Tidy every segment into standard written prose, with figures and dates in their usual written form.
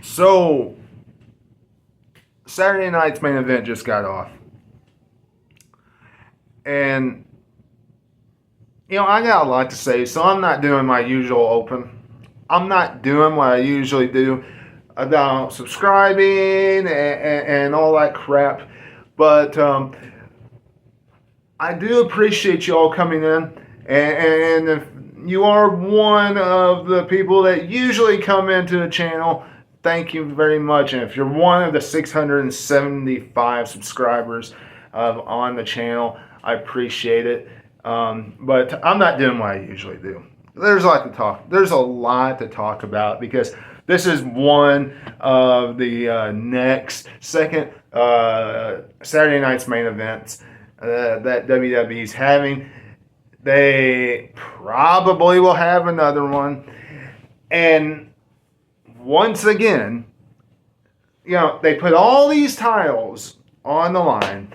So, Saturday night's main event just got off. And, I got a lot to say, so I'm not doing my usual open. I'm not doing what I usually do about subscribing and all that crap. But I do appreciate you all coming in. And if you are one of the people that usually come into the channel, thank you very much. And if you're one of the 675 subscribers on the channel, I appreciate it. But I'm not doing what I usually do. There's a lot to talk. There's a lot to talk about because this is one of the second Saturday night's main events that WWE's having. They probably will have another one. And once again, they put all these titles on the line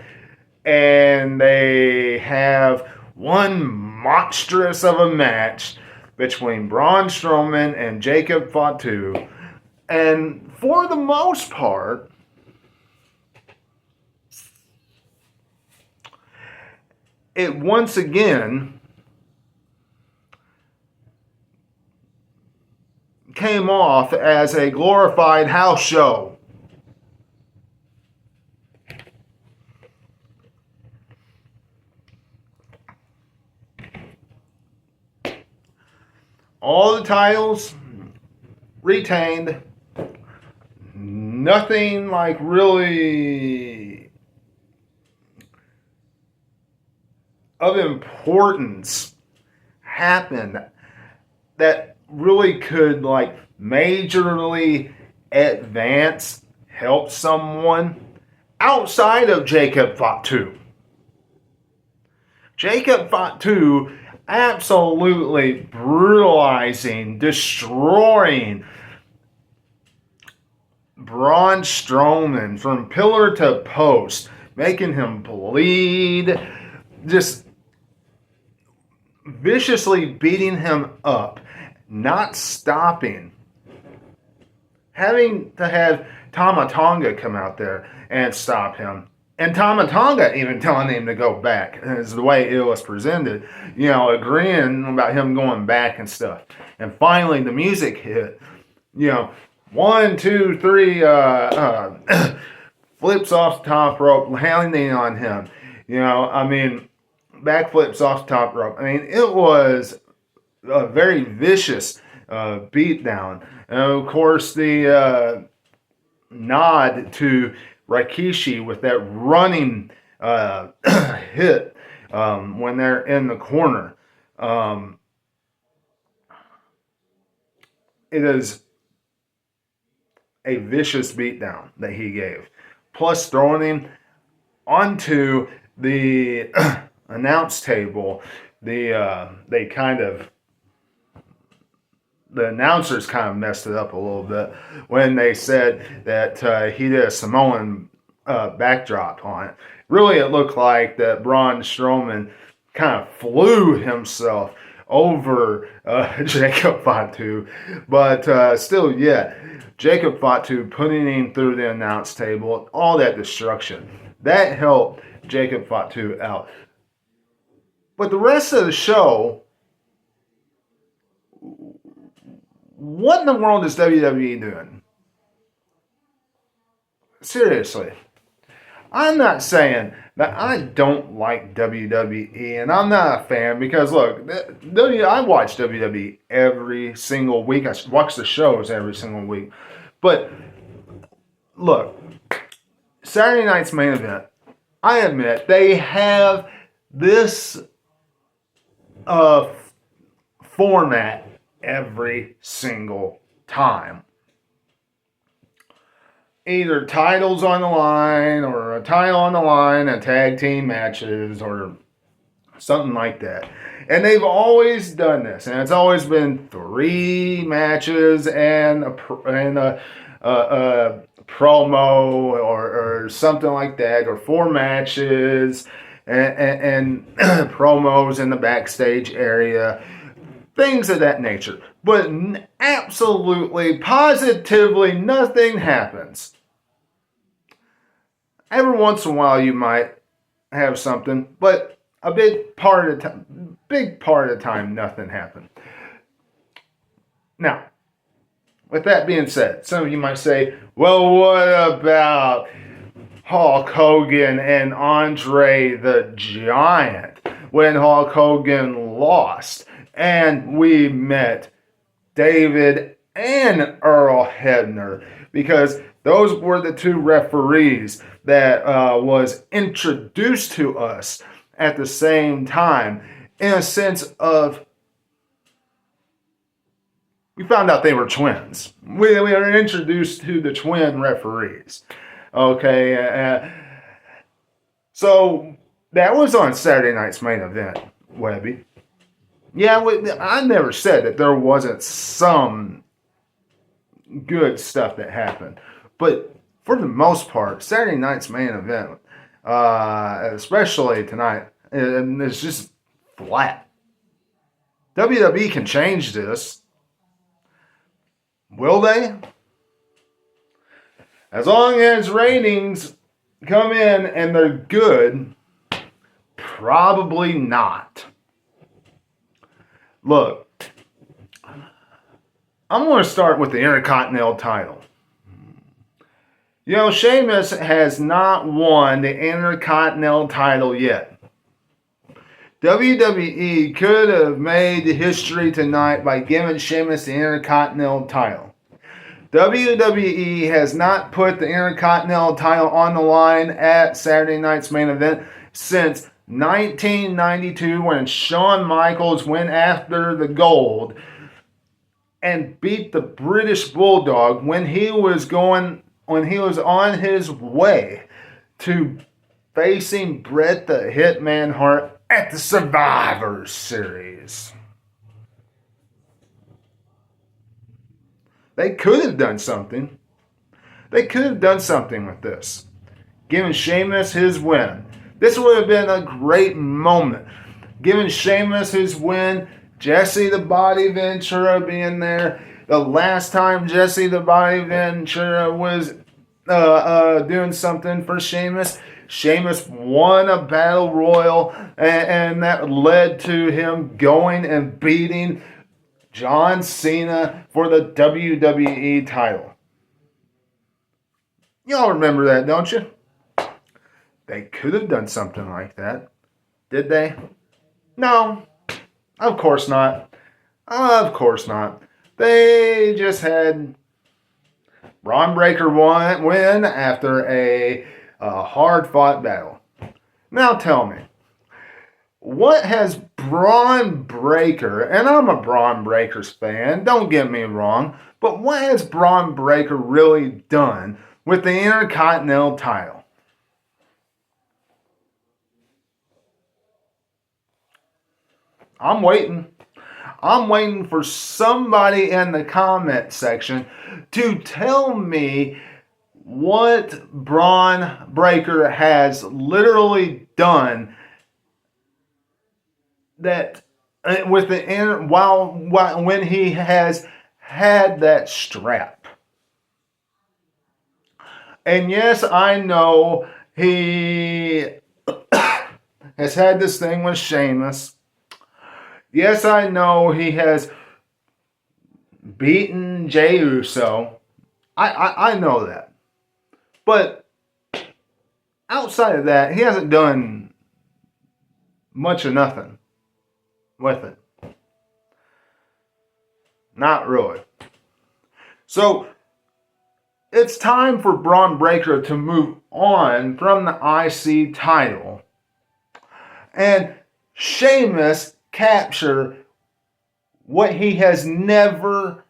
and they have one monstrous of a match between Braun Strowman and Jacob Fatu. And for the most part, it once again came off as a glorified house show. All the titles retained. Nothing like really of importance happened that really could like majorly help someone outside of Jacob Fatu. Jacob Fatu absolutely brutalizing, destroying Braun Strowman from pillar to post, making him bleed, just viciously beating him up, not stopping, having to have Tama Tonga come out there and stop him. And Tama Tonga even telling him to go back, is the way it was presented, agreeing about him going back and stuff. And finally the music hit, 1, 2, 3, flips off the top rope, landing on him. Backflips off the top rope. It was a very vicious beatdown. And of course, the nod to Rikishi with that running hit when they're in the corner. It is a vicious beatdown that he gave. Plus throwing him onto the announce table. The announcers kind of messed it up a little bit when they said that he did a Samoan backdrop on it. Really, it looked like that Braun Strowman kind of flew himself over Jacob Fatu. But still, Jacob Fatu putting him through the announce table, all that destruction. That helped Jacob Fatu out. But the rest of the show, what in the world is WWE doing? Seriously. I'm not saying that I don't like WWE, and I'm not a fan because, look, I watch WWE every single week. I watch the shows every single week. But, look, Saturday night's main event, I admit, they have this format every single time. Either titles on the line or a title on the line and tag team matches or something like that. And they've always done this. And it's always been 3 matches and a promo or something like that, or 4 matches and promos in the backstage area. things of that nature. But absolutely, positively, nothing happens. Every once in a while, you might have something, but a big part of the time, nothing happened. Now, with that being said, some of you might say, well, what about Hulk Hogan and Andre the Giant when Hulk Hogan lost and we met David and Earl Hebner, because those were the two referees that was introduced to us at the same time, in a sense of we found out they were twins. We were introduced to the twin referees. Okay, so that was on Saturday night's main event, Webby. Yeah, I never said that there wasn't some good stuff that happened, but for the most part, Saturday night's main event, especially tonight, is just flat. WWE can change this. Will they? As long as ratings come in and they're good, probably not. Look, I'm going to start with the Intercontinental title. You know, Sheamus has not won the Intercontinental title yet. WWE could have made history tonight by giving Sheamus the Intercontinental title. WWE has not put the Intercontinental title on the line at Saturday night's main event since 1992, when Shawn Michaels went after the gold and beat the British Bulldog when he was on his way to facing Bret the Hitman Hart at the Survivor Series. They could have done something. They could have done something with this, giving Sheamus his win. This would have been a great moment. Giving Sheamus his win, Jesse the Body Ventura being there. The last time Jesse the Body Ventura was doing something for Sheamus, Sheamus won a battle royal, and that led to him going and beating John Cena for the WWE title. Y'all remember that, don't you? They could have done something like that. Did they? No. Of course not. Of course not. They just had Braun Breaker win after a hard-fought battle. Now tell me, what has Braun Breaker, and I'm a Braun Breakers fan, don't get me wrong, but what has Braun Breaker really done with the Intercontinental title? I'm waiting. I'm waiting for somebody in the comment section to tell me what Braun Breaker has literally done that with the when he has had that strap. And yes, I know he has had this thing with Sheamus. Yes, I know he has beaten Jey Uso. I know that. But outside of that, he hasn't done much of nothing with it. Not really. So it's time for Braun Breaker to move on from the IC title and Sheamus capture what he has never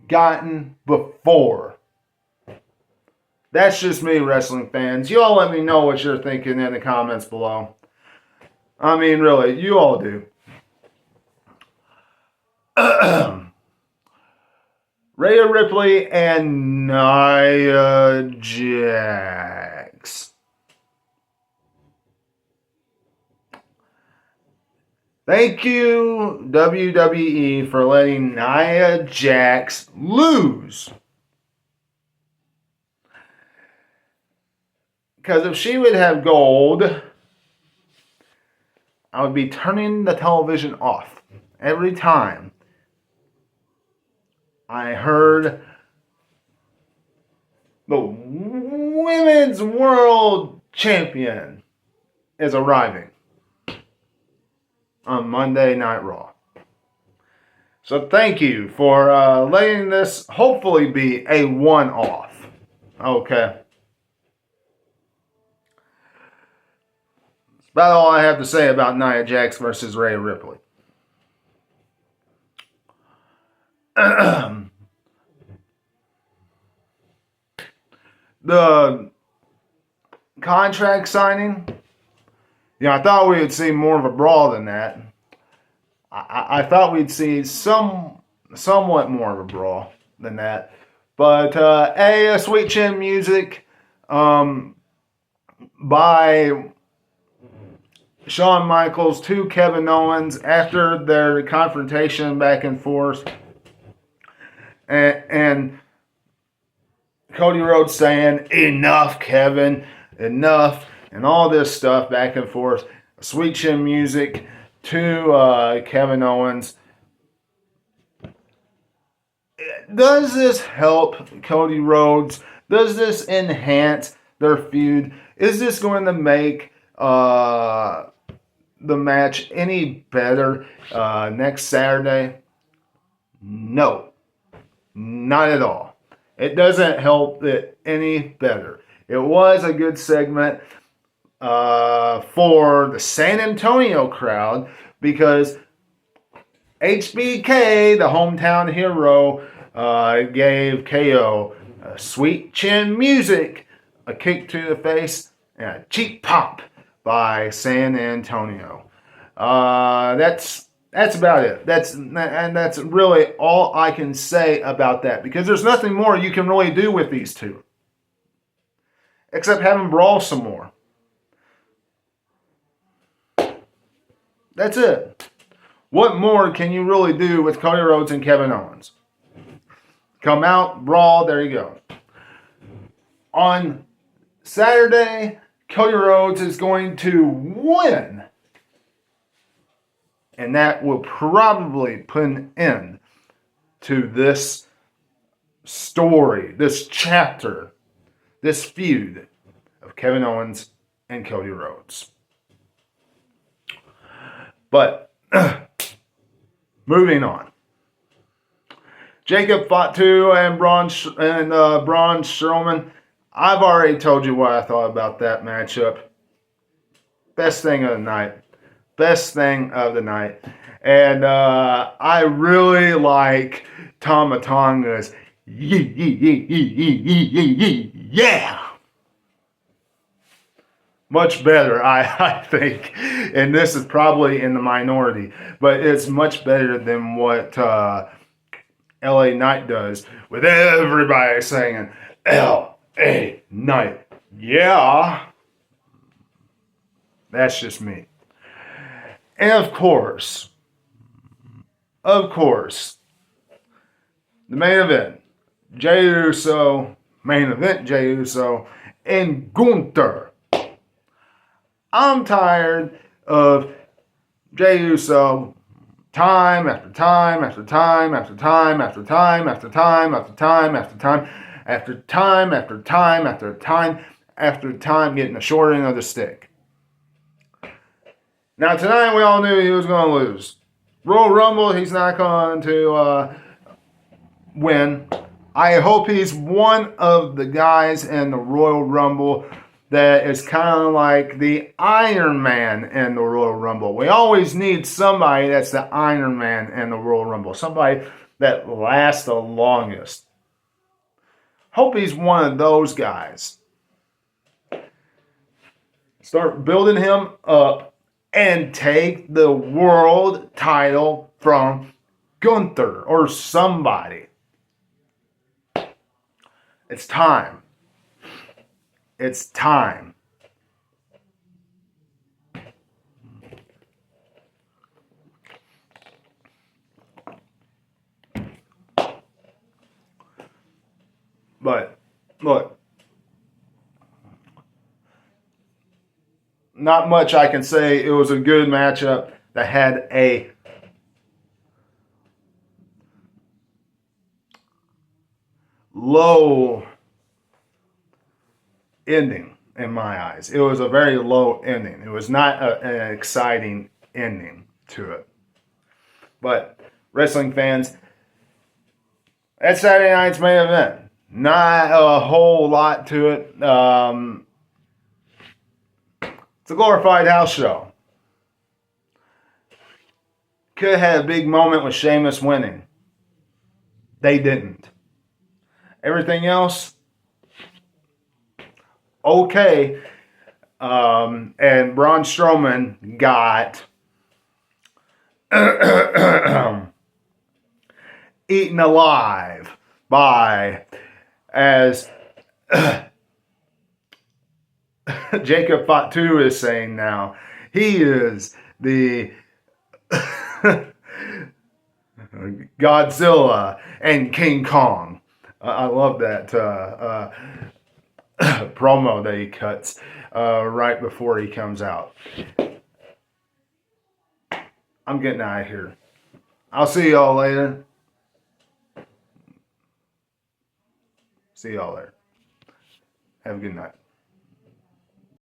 gotten before. That's just me, wrestling fans. You all let me know what you're thinking in the comments below. I mean, really, you all do. Rhea Ripley and Nia Jax. Thank you, WWE, for letting Nia Jax lose. Because if she would have gold, I would be turning the television off every time I heard the Women's World Champion is arriving on Monday Night Raw. So thank you for letting this hopefully be a one-off. Okay. That's about all I have to say about Nia Jax versus Rhea Ripley. The contract signing, I thought we would see more of a brawl than that. I thought we'd see somewhat more of a brawl than that. But Sweet Chin Music by Shawn Michaels to Kevin Owens after their confrontation back and forth. And Cody Rhodes saying, enough, Kevin, enough, and all this stuff back and forth. Sweet Chin Music to Kevin Owens. Does this help Cody Rhodes? Does this enhance their feud? Is this going to make the match any better next Saturday? No, not at all. It doesn't help it any better. It was a good segment for the San Antonio crowd because HBK, the hometown hero, gave KO a Sweet Chin Music, a kick to the face, and a cheap pop by San Antonio. That's about it. That's really all I can say about that because there's nothing more you can really do with these two except have them brawl some more. That's it. What more can you really do with Cody Rhodes and Kevin Owens? Come out, brawl, there you go. On Saturday, Cody Rhodes is going to win. And that will probably put an end to this story, this chapter, this feud of Kevin Owens and Cody Rhodes. But moving on. Jacob Fatu and Braun Strowman. I've already told you what I thought about that matchup. Best thing of the night. Best thing of the night. And I really like Tama Tonga's yeah. Much better, I think. And this is probably in the minority. But it's much better than what LA Knight does with everybody saying LA Knight. Yeah. That's just me. And of course, the main event, Jey Uso, and Gunther. I'm tired of Jey Uso time after time after time after time after time after time after time after time after time after time after time after time getting the short end of the stick. Now tonight we all knew he was going to lose. Royal Rumble, he's not going to win. I hope he's one of the guys in the Royal Rumble that is kind of like the Iron Man in the Royal Rumble. We always need somebody that's the Iron Man in the Royal Rumble. Somebody that lasts the longest. Hope he's one of those guys. Start building him up and take the world title from Gunther or somebody. It's time. It's time. But look, not much I can say. It was a good matchup that had a low ending in my eyes. It was a very low ending. It was not an exciting ending to it. But wrestling fans, that's Saturday night's main event. Not a whole lot to it. It's a glorified house show. Could have had a big moment with Sheamus winning. They didn't. Everything else, okay. And Braun Strowman got eaten alive by, as Jacob Fatu is saying now, he is the Godzilla and King Kong. I love that promo that he cuts right before he comes out. I'm getting out of here. I'll see y'all later. See y'all later. Have a good night.